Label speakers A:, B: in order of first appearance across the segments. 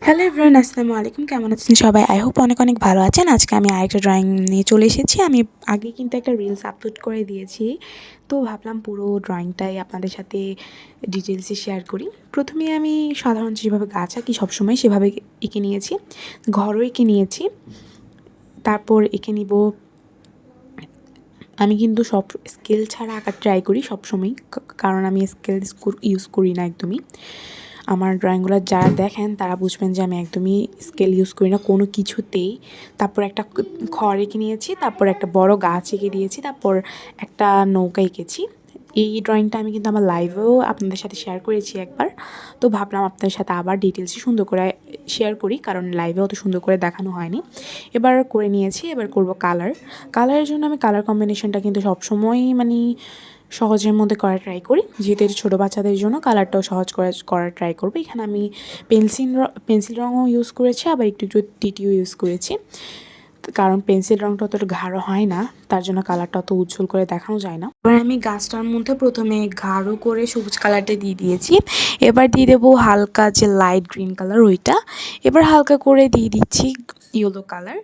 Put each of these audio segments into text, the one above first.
A: Hello everyone, আসসালামু আলাইকুম। কেমন আছেন সবাই? আই হোপ অনেক অনেক ভালো আছেন। আজকে আমি আরেকটা ড্রয়িং নিয়ে চলে এসেছি। আমি আগে কিন্তু একটা রিলস আপলোড করে দিয়েছি, তো ভাবলাম পুরো ড্রয়িংটাই আপনাদের সাথে ডিটেলসে শেয়ার করি। প্রথমে আমি সাধারণত যেভাবে গাছ আঁকি সবসময় সেভাবে এঁকে নিয়েছি, ঘরও এঁকে নিয়েছি। তারপর এঁকে নিব। আমি কিন্তু সব স্কেল ছাড়া আঁকার ট্রাই করি সবসময়, কারণ আমি স্কেল ইউজ করি না একদমই। আমার ড্রয়িংগুলো যারা দেখেন তারা বুঝবেন যে আমি একদমই স্কেল ইউজ করি না কোনো কিছুতেই। তারপর একটা খড় এঁকে নিয়েছি, তারপর একটা বড় গাছ এঁকে দিয়েছি, তারপর একটা নৌকা এঁকেছি। এই ড্রয়িংটা আমি কিন্তু আমার লাইভেও আপনাদের সাথে শেয়ার করেছি একবার, তো ভাবলাম আপনাদের সাথে আবার ডিটেলসে সুন্দর করে শেয়ার করি, কারণ লাইভে অত সুন্দর করে দেখানো হয়নি। এবার করে নিয়েছি, এবার করব কালারের জন্য আমি কালার কম্বিনেশনটা কিন্তু সবসময়ই মানে সহজের মধ্যে করার ট্রাই করি, যেহেতু এটা ছোটো বাচ্চাদের জন্য কালারটাও সহজ করার ট্রাই করবো। এখানে আমি পেন্সিল রঙও ইউজ করেছি, আবার একটু একটু টিটিও ইউজ করেছি, কারণ পেন্সিল রঙটা অতটা গাঢ় হয় না, তার জন্য কালারটা অত উজ্জ্বল করে দেখানো যায় না। এবার আমি গাছটার মধ্যে প্রথমে গাঢ় করে সবুজ কালারটা দিয়ে দিয়েছি, এবার দিয়ে দেবো হালকা যে লাইট গ্রিন কালার ওইটা, এবার হালকা করে দিয়ে দিচ্ছি ইয়েলো কালার।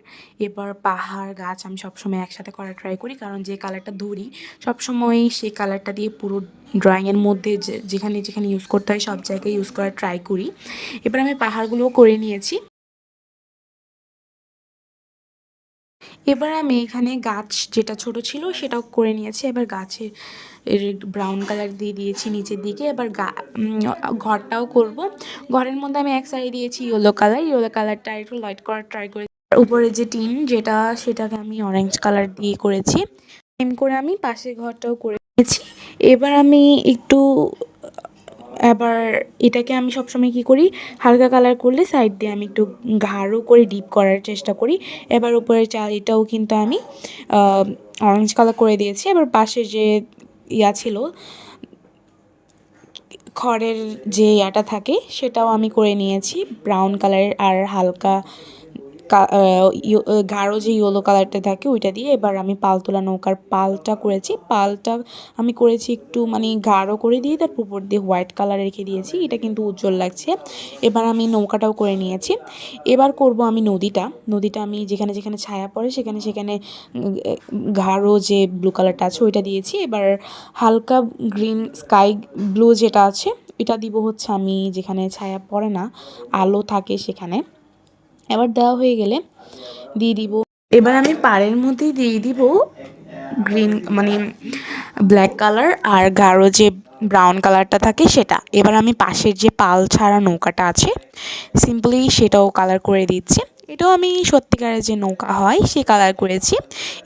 A: এবার পাহাড় গাছ আমি সবসময় একসাথে করার ট্রাই করি, কারণ যে কালারটা ধরি সবসময় সেই কালারটা দিয়ে পুরো ড্রয়িংয়ের মধ্যে যেখানে যেখানে ইউজ করতে হয় সব জায়গায় ইউজ করার ট্রাই করি। এবার আমি পাহাড়গুলোও করে নিয়েছি। এবার আমি এখানে গাছ যেটা ছোট ছিল সেটাও করে নিয়েছি। এবার গাছে ব্রাউন কালার দিয়ে দিয়েছি নিচের দিকে। এবার ঘরটাও করব। ঘরের মধ্যে আমি এক সাইডে দিয়েছি ইয়েলো কালারটা একটু লাইট করার ট্রাই করেছি। উপরে যে টিন সেটাকে আমি অরেঞ্জ কালার দিয়ে করেছি। সেম করে আমি পাশের ঘরটাও করে নিয়েছি। এবার আমি একটু এবার এটাকে আমি সবসময় কী করি, হালকা কালার করলে সাইড দিয়ে আমি একটু গাঢ় করে ডিপ করার চেষ্টা করি। এবার উপরের এটাও কিন্তু আমি অরেঞ্জ কালার করে দিয়েছি। এবার পাশে যে ছিল খড়ের যে থাকে সেটাও আমি করে নিয়েছি ব্রাউন কালারের, আর হালকা গাঢ় যে ইয়েলো কালারটা থাকে ওইটা দিয়ে। এবার আমি পালতোলা নৌকার পালটা করেছি, পালটা আমি করেছি একটু মানে গাঢ় করে দিয়ে তার উপর দিয়ে হোয়াইট কালার রেখে দিয়েছি, এটা কিন্তু উজ্জ্বল লাগছে। এবার আমি নৌকাটাও করে নিয়েছি। এবার করব আমি নদীটা আমি যেখানে যেখানে ছায়া পড়ে সেখানে সেখানে গাঢ় যে ব্লু কালারটা আছে ওইটা দিয়েছি। এবার হালকা গ্রিন স্কাই ব্লু যেটা আছে এটা দিব হচ্ছে আমি যেখানে ছায়া পড়ে না, আলো থাকে সেখানে। এবার দেওয়া হয়ে গেলে দিয়ে দিব, এবার আমি পাড়ের মধ্যে দিয়ে দিব গ্রিন মানে ব্ল্যাক কালার আর গাঢ় যে ব্রাউন কালারটা থাকে সেটা। এবার আমি পাশের যে পাল ছাড়া নৌকাটা আছে সিম্পলি সেটাও কালার করে দিচ্ছি। এটাও আমি সত্যিকারের যে নৌকা হয় সে কালার করেছি।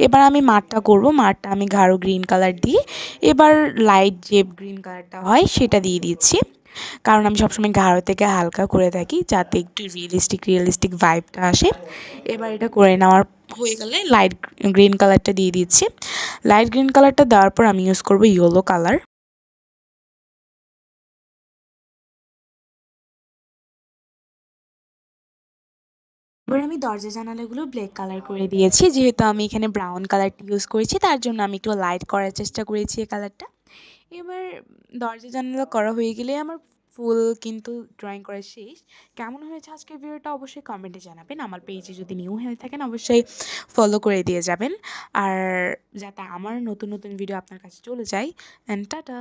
A: এবার আমি মাঠটা করব, মাঠটা আমি গাঢ় গ্রিন কালার দিয়ে এবার লাইট যে গ্রিন কালারটা হয় সেটা দিয়ে দিচ্ছি, কারণ আমি সবসময় গাঢ় থেকে হালকা করে থাকি যাতে একটু রিয়েলিস্টিক ভাইবটা আসে। এবার এটা করে নেওয়ার হয়ে গেলে লাইট গ্রিন কালারটা দিয়ে দিচ্ছি। লাইট গ্রিন কালারটা দেওয়ার পর আমি ইউজ করব ইয়েলো কালার। এবার আমি দরজা জানালাগুলো ব্ল্যাক কালার করে দিয়েছি, যেহেতু আমি এখানে ব্রাউন কালারটা ইউজ করেছি তার জন্য আমি একটু লাইট করার চেষ্টা করেছি এই কালারটা। এবার দরজা জানালা করা হয়ে গেলে আমার ফুল কিন্তু ড্রয়িং করা শেষ। কেমন হয়েছে আজকের ভিডিওটা অবশ্যই কমেন্টে জানাবেন। আমার পেজে যদি নিউ হয়ে থাকেন অবশ্যই ফলো করে দিয়ে যাবেন, আর যাতে আমার নতুন নতুন ভিডিও আপনার কাছে চলে যায়। And tata.